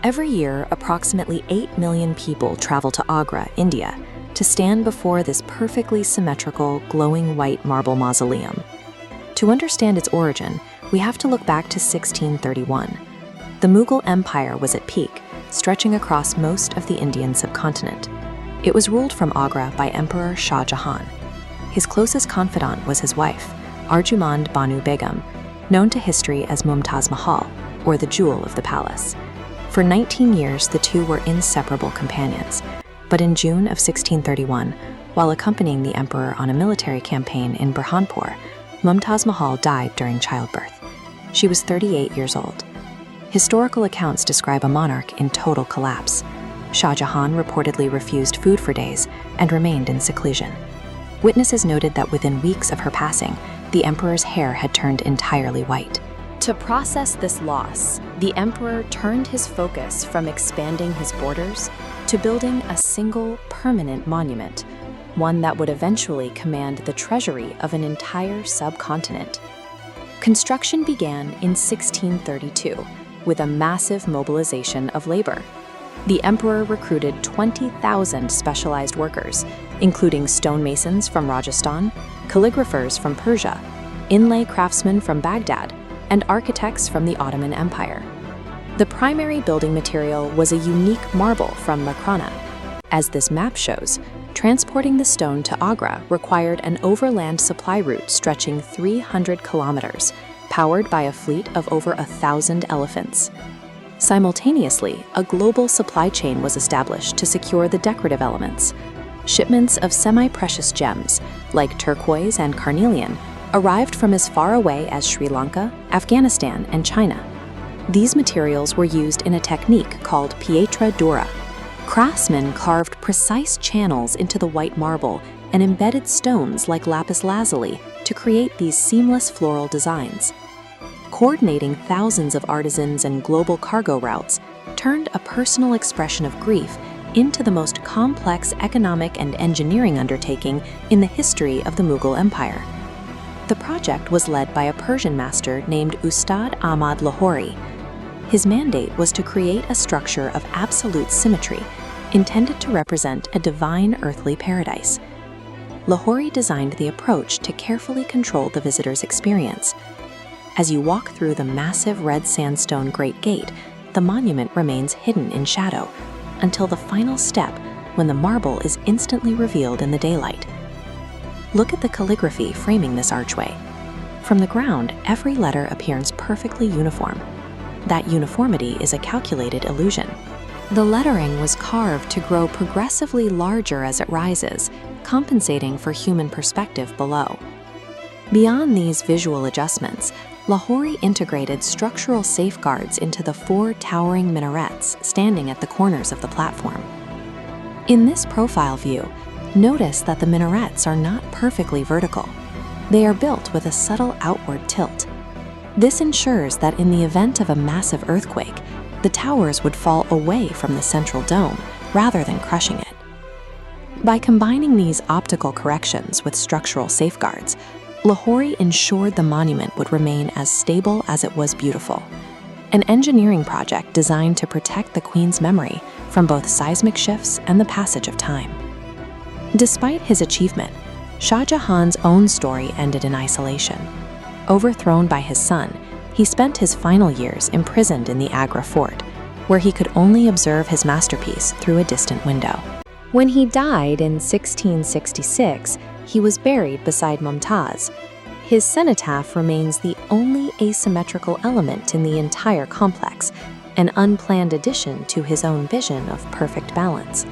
Every year, approximately 8 million people travel to Agra, India, to stand before this perfectly symmetrical, glowing white marble mausoleum. To understand its origin, we have to look back to 1631. The Mughal Empire was at peak, stretching across most of the Indian subcontinent. It was ruled from Agra by Emperor Shah Jahan. His closest confidant was his wife, Arjumand Banu Begum, known to history as Mumtaz Mahal, or the jewel of the palace. For 19 years, the two were inseparable companions. But in June of 1631, while accompanying the emperor on a military campaign in Burhanpur, Mumtaz Mahal died during childbirth. She was 38 years old. Historical accounts describe a monarch in total collapse. Shah Jahan reportedly refused food for days and remained in seclusion. Witnesses noted that within weeks of her passing, the emperor's hair had turned entirely white. To process this loss, the emperor turned his focus from expanding his borders to building a single permanent monument, one that would eventually command the treasury of an entire subcontinent. Construction began in 1632 with a massive mobilization of labor. The emperor recruited 20,000 specialized workers, including stonemasons from Rajasthan, calligraphers from Persia, inlay craftsmen from Baghdad, and architects from the Ottoman Empire. The primary building material was a unique marble from Makrana. As this map shows, transporting the stone to Agra required an overland supply route stretching 300 kilometers, powered by a fleet of over 1,000 elephants. Simultaneously, a global supply chain was established to secure the decorative elements. Shipments of semi-precious gems, like turquoise and carnelian, arrived from as far away as Sri Lanka, Afghanistan, and China. These materials were used in a technique called Pietra Dura. Craftsmen carved precise channels into the white marble and embedded stones like lapis lazuli to create these seamless floral designs. Coordinating thousands of artisans and global cargo routes turned a personal expression of grief into the most complex economic and engineering undertaking in the history of the Mughal Empire. The project was led by a Persian master named Ustad Ahmad Lahori. His mandate was to create a structure of absolute symmetry, intended to represent a divine earthly paradise. Lahori designed the approach to carefully control the visitor's experience. As you walk through the massive red sandstone Great Gate, the monument remains hidden in shadow until the final step, when the marble is instantly revealed in the daylight. Look at the calligraphy framing this archway. From the ground, every letter appears perfectly uniform. That uniformity is a calculated illusion. The lettering was carved to grow progressively larger as it rises, compensating for human perspective below. Beyond these visual adjustments, Lahori integrated structural safeguards into the 4 towering minarets standing at the corners of the platform. In this profile view, notice that the minarets are not perfectly vertical. They are built with a subtle outward tilt. This ensures that in the event of a massive earthquake, the towers would fall away from the central dome rather than crushing it. By combining these optical corrections with structural safeguards, Lahori ensured the monument would remain as stable as it was beautiful. An engineering project designed to protect the Queen's memory from both seismic shifts and the passage of time. Despite his achievement, Shah Jahan's own story ended in isolation. Overthrown by his son, he spent his final years imprisoned in the Agra fort, where he could only observe his masterpiece through a distant window. When he died in 1666, he was buried beside Mumtaz. His cenotaph remains the only asymmetrical element in the entire complex, an unplanned addition to his own vision of perfect balance.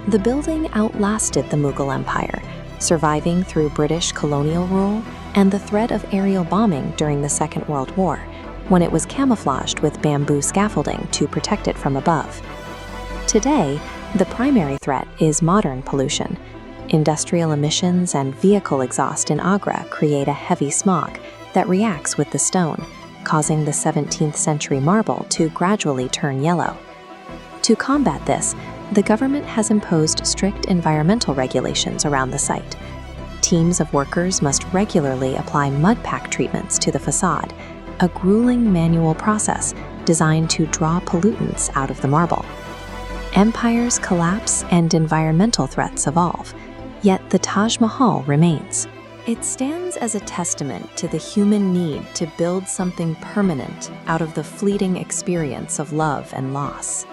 The building outlasted the Mughal Empire, surviving through British colonial rule and the threat of aerial bombing during the Second World War, when it was camouflaged with bamboo scaffolding to protect it from above. Today, the primary threat is modern pollution. Industrial emissions and vehicle exhaust in Agra create a heavy smog that reacts with the stone, causing the 17th century marble to gradually turn yellow. To combat this, the government has imposed strict environmental regulations around the site. Teams of workers must regularly apply mud pack treatments to the facade, a grueling manual process designed to draw pollutants out of the marble. Empires collapse and environmental threats evolve, yet the Taj Mahal remains. It stands as a testament to the human need to build something permanent out of the fleeting experience of love and loss.